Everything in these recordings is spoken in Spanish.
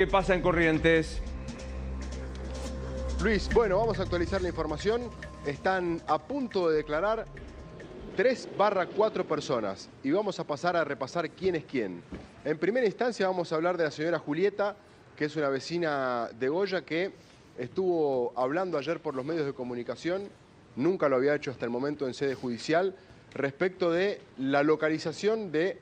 ¿Qué pasa en Corrientes? Luis, bueno, vamos a actualizar la información. Están a punto de declarar 3/4 personas y vamos a pasar a repasar quién es quién. En primera instancia vamos a hablar de la señora Julieta, que es una vecina de Goya que estuvo hablando ayer por los medios de comunicación, nunca lo había hecho hasta el momento en sede judicial, respecto de la localización del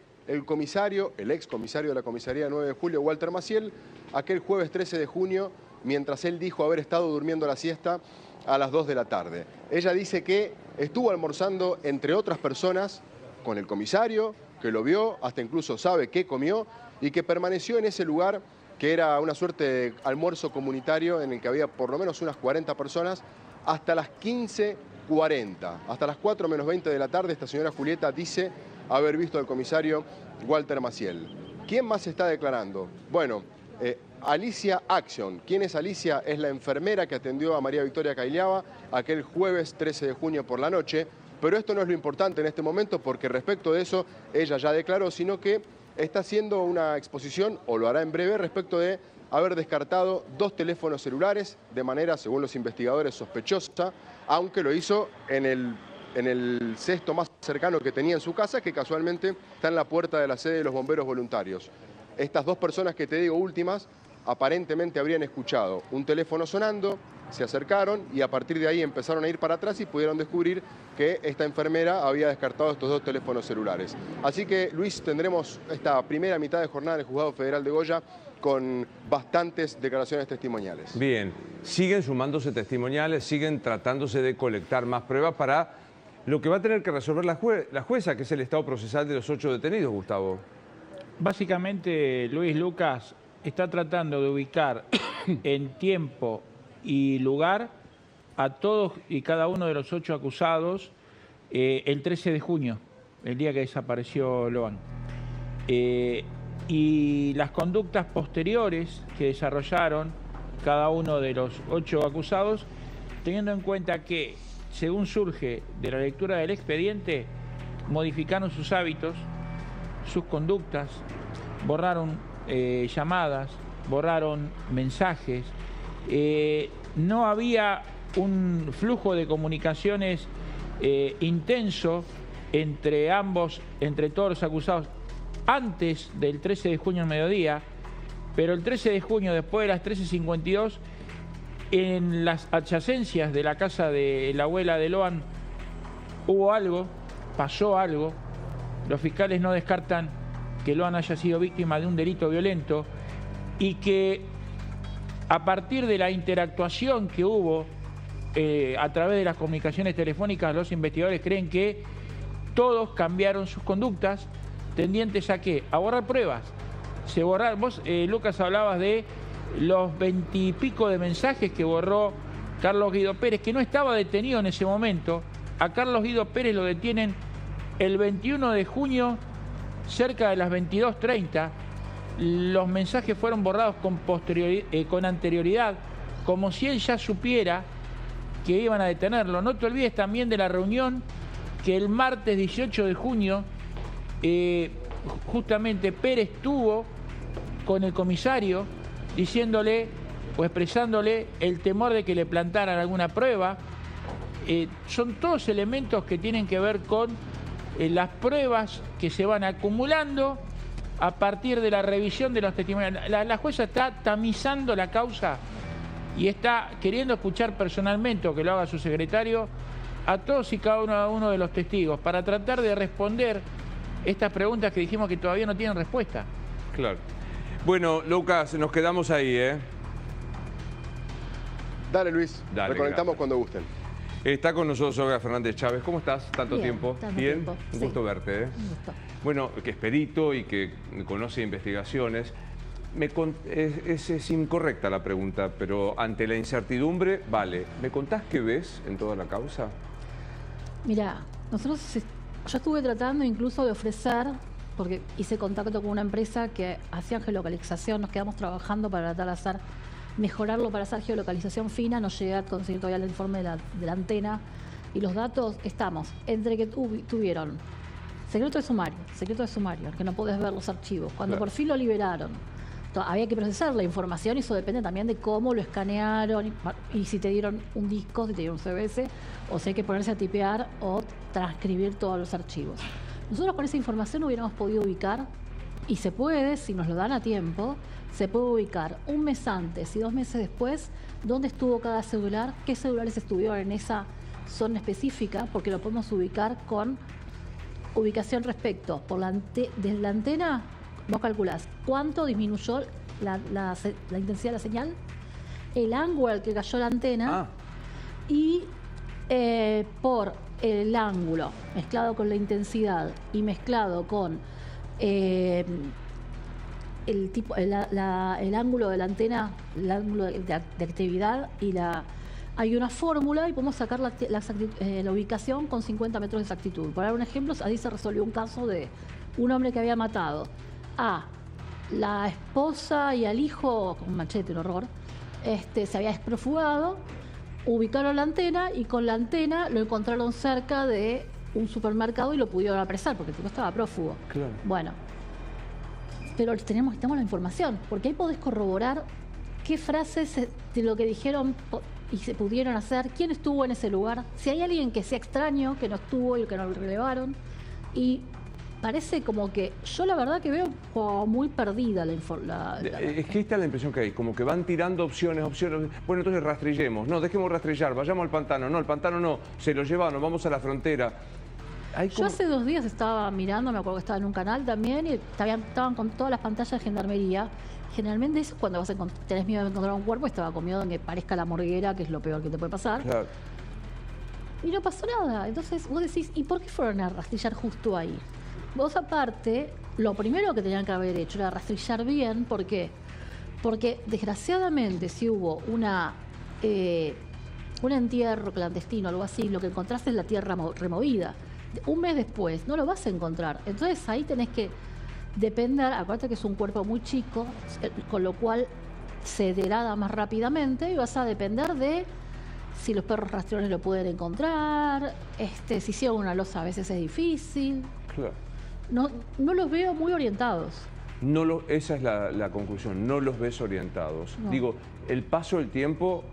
comisario, el excomisario de la comisaría 9 de julio, Walter Maciel, aquel jueves 13 de junio, mientras él dijo haber estado durmiendo la siesta a las 2 de la tarde. Ella dice que estuvo almorzando, entre otras personas, con el comisario, que lo vio, hasta incluso sabe qué comió, y que permaneció en ese lugar, que era una suerte de almuerzo comunitario en el que había por lo menos unas 40 personas, hasta las 15:40. Hasta las 4 menos 20 de la tarde, esta señora Julieta dice haber visto al comisario Walter Maciel. ¿Quién más se está declarando? Bueno, Alicia Action. ¿Quién es Alicia? Es la enfermera que atendió a María Victoria Cailiaba aquel jueves 13 de junio por la noche. Pero esto no es lo importante en este momento, porque respecto de eso ella ya declaró, sino que está haciendo una exposición, o lo hará en breve, respecto de haber descartado 2 teléfonos celulares de manera, según los investigadores, sospechosa, aunque lo hizo en el cesto más cercano que tenía en su casa, que casualmente está en la puerta de la sede de los bomberos voluntarios. Estas 2 personas que te digo últimas, aparentemente habrían escuchado un teléfono sonando, se acercaron y a partir de ahí empezaron a ir para atrás y pudieron descubrir que esta enfermera había descartado estos 2 teléfonos celulares. Así que, Luis, tendremos esta primera mitad de jornada en el Juzgado Federal de Goya con bastantes declaraciones testimoniales. Bien, siguen sumándose testimoniales, siguen tratándose de colectar más pruebas para lo que va a tener que resolver la jueza, que es el estado procesal de los 8 detenidos, Gustavo. Básicamente, Luis Lucas está tratando de ubicar en tiempo y lugar a todos y cada uno de los 8 acusados el 13 de junio, el día que desapareció Loan. Y las conductas posteriores que desarrollaron cada uno de los 8 acusados, teniendo en cuenta que, según surge de la lectura del expediente, modificaron sus hábitos, sus conductas, borraron llamadas, borraron mensajes, no había un flujo de comunicaciones intenso entre ambos, entre todos los acusados, antes del 13 de junio al mediodía, pero el 13 de junio, después de las 13:52, en las adyacencias de la casa de la abuela de Loan hubo algo, pasó algo. Los fiscales no descartan que Loan haya sido víctima de un delito violento y que a partir de la interactuación que hubo a través de las comunicaciones telefónicas, los investigadores creen que todos cambiaron sus conductas tendientes a ¿qué? A borrar pruebas. Se borraron, vos, Lucas, hablabas de los 20 y pico de mensajes que borró Carlos Guido Pérez, que no estaba detenido en ese momento. A Carlos Guido Pérez lo detienen el 21 de junio, cerca de las 22:30. Los mensajes fueron borrados con anterioridad, como si él ya supiera que iban a detenerlo. No te olvides también de la reunión que el martes 18 de junio, justamente Pérez tuvo con el comisario, diciéndole o expresándole el temor de que le plantaran alguna prueba. Son todos elementos que tienen que ver con las pruebas que se van acumulando a partir de la revisión de los testimonios. La jueza está tamizando la causa y está queriendo escuchar personalmente, o que lo haga su secretario, a todos y cada uno de los testigos para tratar de responder estas preguntas que dijimos que todavía no tienen respuesta. Claro. Bueno, Lucas, nos quedamos ahí, ¿eh? Dale, Luis. Dale, reconectamos gracias. Cuando gusten. Está con nosotros Olga Fernández Chávez. ¿Cómo estás? ¿Tanto Bien, tiempo? tanto ¿Bien? tiempo, Un sí. gusto verte, ¿eh? Un gusto. Bueno, que es perito y que conoce investigaciones. Es incorrecta la pregunta, pero ante la incertidumbre, vale. ¿Me contás qué ves en toda la causa? Mira, yo estuve tratando incluso de ofrecer, porque hice contacto con una empresa que hacía geolocalización, nos quedamos trabajando para tratar de mejorarlo para hacer geolocalización fina, no llegué a conseguir todavía el informe de la antena, y los datos estamos entre que tuvieron secreto de sumario, que no podés ver los archivos, cuando Claro. por fin lo liberaron, había que procesar la información y eso depende también de cómo lo escanearon y si te dieron un disco, si te dieron un CBS, o si hay que ponerse a tipear o transcribir todos los archivos. Nosotros con esa información hubiéramos podido ubicar, y se puede, si nos lo dan a tiempo, se puede ubicar un mes antes y 2 meses después dónde estuvo cada celular, qué celulares estuvieron en esa zona específica, porque lo podemos ubicar con ubicación respecto desde la antena. Vos calculás cuánto disminuyó la intensidad de la señal, el ángulo al que cayó la antena y por el ángulo mezclado con la intensidad y mezclado con el ángulo de la antena, el ángulo de actividad hay una fórmula y podemos sacar la ubicación con 50 metros de exactitud. Por dar un ejemplo, ahí se resolvió un caso de un hombre que había matado a la esposa y al hijo con un machete, un horror. Se había desprofugado, ubicaron la antena y con la antena lo encontraron cerca de un supermercado y lo pudieron apresar porque el tipo estaba prófugo. Claro. Bueno, pero tenemos la información, porque ahí podés corroborar qué frases de lo que dijeron y se pudieron hacer, quién estuvo en ese lugar, si hay alguien que sea extraño, que no estuvo y que no lo relevaron. Y parece como que yo la verdad que veo como muy perdida Es que esta es la impresión que hay, como que van tirando opciones. Bueno, entonces rastrillemos. No, dejemos rastrillar, vayamos al pantano. No, el pantano no, se lo llevaron, vamos a la frontera. Yo hace 2 días estaba mirando, me acuerdo que estaba en un canal también, y estaban con todas las pantallas de gendarmería. Generalmente eso es cuando tenés miedo de encontrar un cuerpo, estaba con miedo de que parezca la morguera, que es lo peor que te puede pasar. Claro. Y no pasó nada. Entonces vos decís, ¿y por qué fueron a rastrillar justo ahí? Vos aparte, lo primero que tenían que haber hecho era rastrillar bien. ¿Por qué? Porque desgraciadamente si hubo un entierro clandestino o algo así, lo que encontraste es la tierra removida. Un mes después no lo vas a encontrar. Entonces ahí tenés que depender, acuérdate que es un cuerpo muy chico, con lo cual se degrada más rápidamente y vas a depender de si los perros rastreadores lo pueden encontrar, si hicieron una losa a veces es difícil. Claro. No los veo muy orientados. Esa es la conclusión, no los ves orientados. No. Digo, el paso del tiempo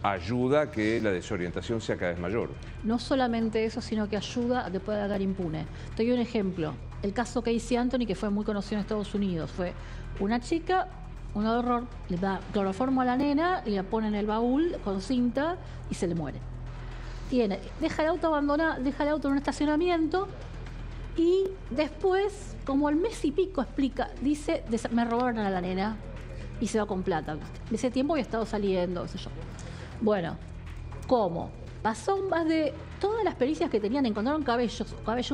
ayuda a que la desorientación sea cada vez mayor. No solamente eso, sino que ayuda a que pueda dar impune. Te doy un ejemplo. El caso Casey Anthony, que fue muy conocido en Estados Unidos, fue una chica, un horror, le da cloroformo a la nena, le la pone en el baúl con cinta y se le muere. Deja el auto abandonado, deja el auto en un estacionamiento y después, como al mes y pico, dice, me robaron a la nena y se va con plata. De ese tiempo había estado saliendo, qué sé yo. Bueno, ¿cómo? Pasó más de todas las pericias que tenían, encontraron cabello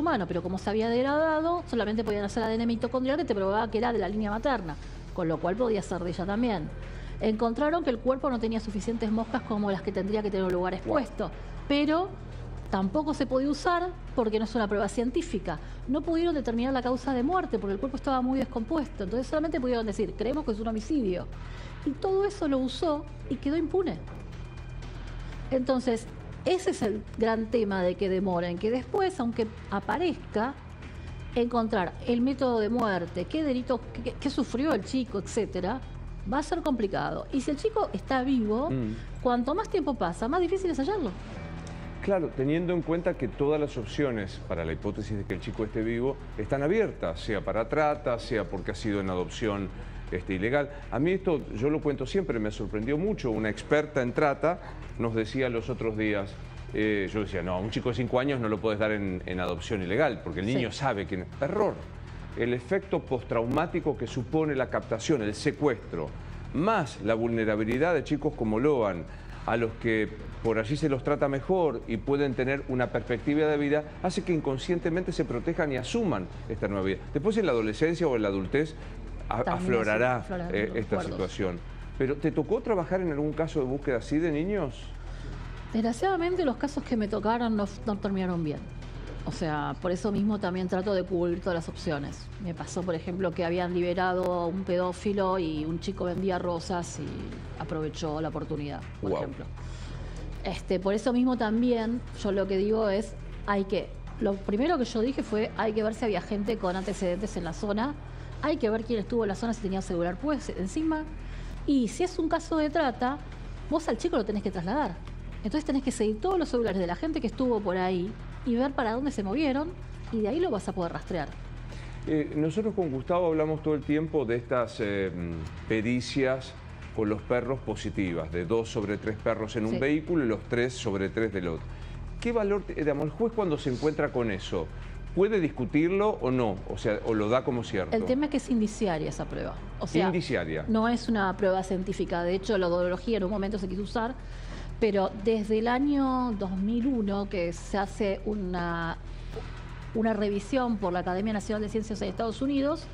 humano, pero como se había degradado, solamente podían hacer ADN mitocondrial que te probaba que era de la línea materna, con lo cual podía ser de ella también. Encontraron que el cuerpo no tenía suficientes moscas como las que tendría que tener un lugar expuesto, pero tampoco se podía usar porque no es una prueba científica. No pudieron determinar la causa de muerte porque el cuerpo estaba muy descompuesto, entonces solamente pudieron decir, creemos que es un homicidio. Y todo eso lo usó y quedó impune. Entonces, ese es el gran tema de que demoren, que después, aunque aparezca, encontrar el método de muerte, qué delito, qué sufrió el chico, etcétera, va a ser complicado. Y si el chico está vivo, cuanto más tiempo pasa, más difícil es hallarlo. Claro, teniendo en cuenta que todas las opciones para la hipótesis de que el chico esté vivo están abiertas, sea para trata, sea porque ha sido en adopción ilegal. A mí esto, yo lo cuento siempre, me sorprendió mucho. Una experta en trata nos decía los otros días, yo decía, no, un chico de 5 años no lo puedes dar en adopción ilegal, porque el niño sabe que... Error. El efecto postraumático que supone la captación, el secuestro, más la vulnerabilidad de chicos como Loan, a los que por allí se los trata mejor y pueden tener una perspectiva de vida, hace que inconscientemente se protejan y asuman esta nueva vida. Después en la adolescencia o en la adultez aflorará esta situación. Pero ¿te tocó trabajar en algún caso de búsqueda así de niños? Desgraciadamente los casos que me tocaron no terminaron bien. O sea, por eso mismo también trato de cubrir todas las opciones. Me pasó, por ejemplo, que habían liberado a un pedófilo y un chico vendía rosas y aprovechó la oportunidad, por ejemplo. Por eso mismo también yo lo que digo es, lo primero que yo dije fue, hay que ver si había gente con antecedentes en la zona hay que ver quién estuvo en la zona, si tenía celular pues encima. Y si es un caso de trata, vos al chico lo tenés que trasladar. Entonces tenés que seguir todos los celulares de la gente que estuvo por ahí y ver para dónde se movieron, y de ahí lo vas a poder rastrear. Nosotros con Gustavo hablamos todo el tiempo de estas pericias con los perros positivas, de 2 sobre 3 perros en un vehículo y los 3 sobre 3 del otro. ¿Qué valor, digamos, el juez cuando se encuentra con eso, puede discutirlo o no? O sea, o lo da como cierto. El tema es que es indiciaria esa prueba. O sea, indiciaria. No es una prueba científica. De hecho, la odología en un momento se quiso usar, pero desde el año 2001 que se hace una revisión por la Academia Nacional de Ciencias de Estados Unidos,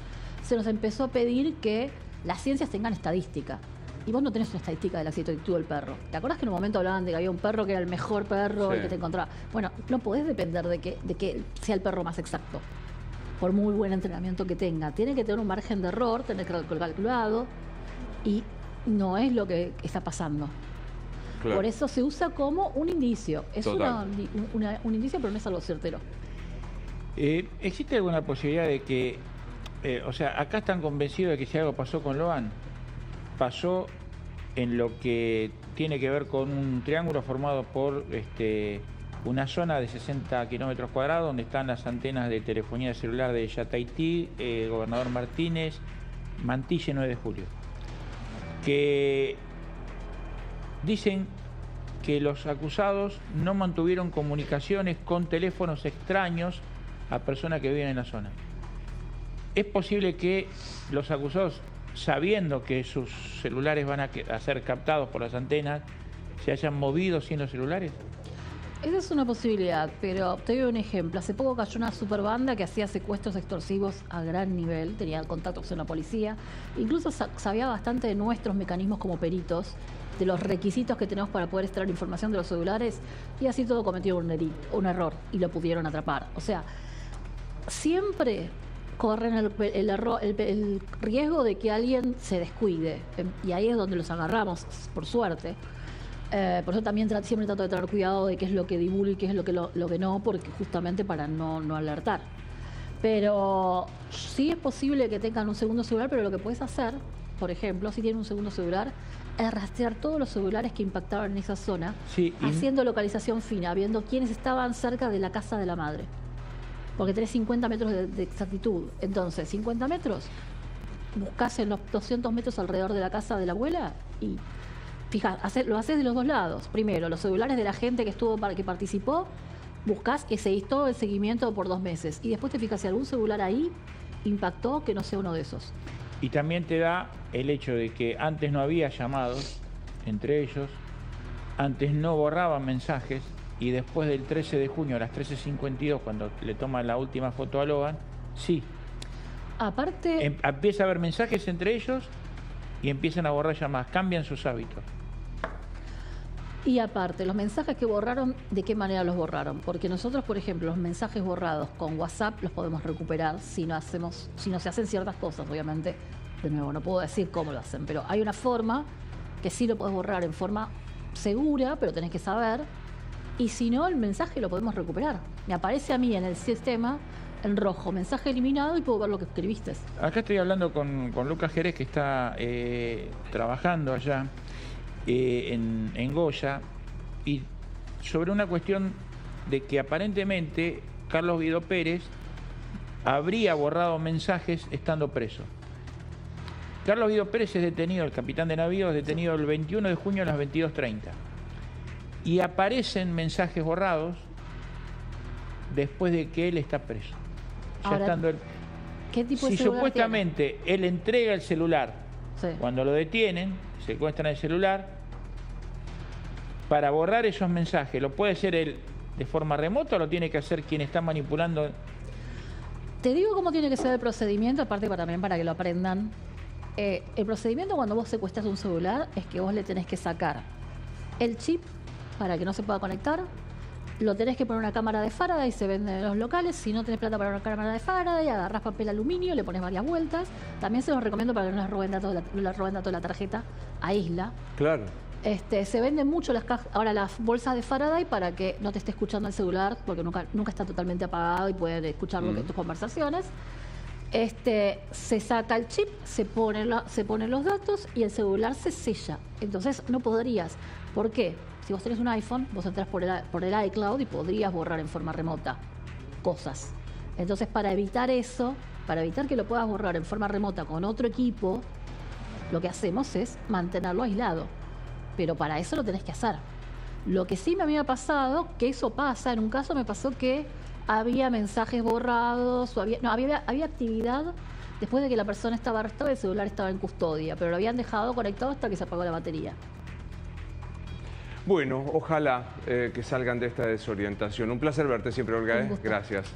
se nos empezó a pedir que las ciencias tengan estadística. Y vos no tenés una estadística de la actitud del perro. ¿Te acordás que en un momento hablaban de que había un perro que era el mejor perro, el que te encontraba? Bueno, no podés depender de que sea el perro más exacto, por muy buen entrenamiento que tenga. Tiene que tener un margen de error, tener que calculado, y no es lo que está pasando. Claro. Por eso se usa como un indicio. Es un indicio, pero no es algo certero. ¿Existe alguna posibilidad de que, o sea, acá están convencidos de que si algo pasó con Loan, pasó en lo que tiene que ver con un triángulo formado por una zona de 60 kilómetros cuadrados donde están las antenas de telefonía celular de Yataití, Gobernador Martínez, Mantilla y 9 de Julio, que dicen que los acusados no mantuvieron comunicaciones con teléfonos extraños a personas que viven en la zona. ¿Es posible que los acusados, sabiendo que sus celulares van a ser captados por las antenas, se hayan movido sin los celulares? Esa es una posibilidad, pero te doy un ejemplo. Hace poco cayó una superbanda que hacía secuestros extorsivos a gran nivel, tenía contactos con la policía, incluso sabía bastante de nuestros mecanismos como peritos, de los requisitos que tenemos para poder extraer información de los celulares, y así todo cometió un error y lo pudieron atrapar. O sea, siempre corren el riesgo de que alguien se descuide, y ahí es donde los agarramos, por suerte. Por eso también siempre trato de tener cuidado de qué es lo que divulgo y qué es lo que no, porque justamente para no alertar. Pero sí es posible que tengan un segundo celular, pero lo que puedes hacer, por ejemplo, si tienen un segundo celular, es rastrear todos los celulares que impactaban en esa zona, haciendo localización fina, viendo quiénes estaban cerca de la casa de la madre. Porque tenés 50 metros de exactitud. Entonces, 50 metros, buscás en los 200 metros alrededor de la casa de la abuela y fijás, lo haces de los dos lados. Primero, los celulares de la gente que participó, buscás que seguís todo el seguimiento por 2 meses. Y después te fijas si algún celular ahí impactó, que no sea uno de esos. Y también te da el hecho de que antes no había llamados entre ellos, antes no borraban mensajes, y después del 13 de junio a las 13:52, cuando le toman la última foto a Loan, sí. Aparte, empieza a haber mensajes entre ellos y empiezan a borrar llamadas, cambian sus hábitos. Y aparte, los mensajes que borraron, ¿de qué manera los borraron? Porque nosotros, por ejemplo, los mensajes borrados con WhatsApp los podemos recuperar si no se hacen ciertas cosas, obviamente. De nuevo, no puedo decir cómo lo hacen, pero hay una forma que sí lo podés borrar en forma segura, pero tenés que saber. Y si no, el mensaje lo podemos recuperar. Me aparece a mí en el sistema en rojo, mensaje eliminado, y puedo ver lo que escribiste. Acá estoy hablando con Lucas Jerez, que está trabajando allá en Goya, y sobre una cuestión de que aparentemente Carlos Guido Pérez habría borrado mensajes estando preso. Carlos Guido Pérez es detenido, el capitán de navío es detenido el 21 de junio a las 22:30. Y aparecen mensajes borrados después de que él está preso. Ahora, ¿qué tipo de si celular supuestamente tiene? Él entrega el celular, cuando lo detienen, secuestran el celular, para borrar esos mensajes, ¿lo puede hacer él de forma remota o lo tiene que hacer quien está manipulando? Te digo cómo tiene que ser el procedimiento, aparte también para que lo aprendan. El procedimiento cuando vos secuestras un celular es que vos le tenés que sacar el chip para que no se pueda conectar, lo tenés que poner una cámara de Faraday, se vende en los locales. Si no tenés plata para una cámara de Faraday, agarrás papel aluminio, le pones varias vueltas. También se los recomiendo para que no les roben datos de la tarjeta, aísla. Claro. Se venden mucho ahora las bolsas de Faraday para que no te esté escuchando el celular, porque nunca está totalmente apagado y pueden escuchar tus conversaciones. se saca el chip, se ponen los datos y el celular se sella. Entonces no podrías. ¿Por qué? Si vos tenés un iPhone, vos entras por el iCloud y podrías borrar en forma remota cosas. Entonces, para evitar eso, para evitar que lo puedas borrar en forma remota con otro equipo, lo que hacemos es mantenerlo aislado. Pero para eso lo tenés que hacer. Lo que sí me había pasado, que eso pasa, en un caso me pasó que había mensajes borrados, o había actividad después de que la persona estaba arrestada y el celular estaba en custodia, pero lo habían dejado conectado hasta que se apagó la batería. Bueno, ojalá que salgan de esta desorientación. Un placer verte siempre, Olga. Gracias.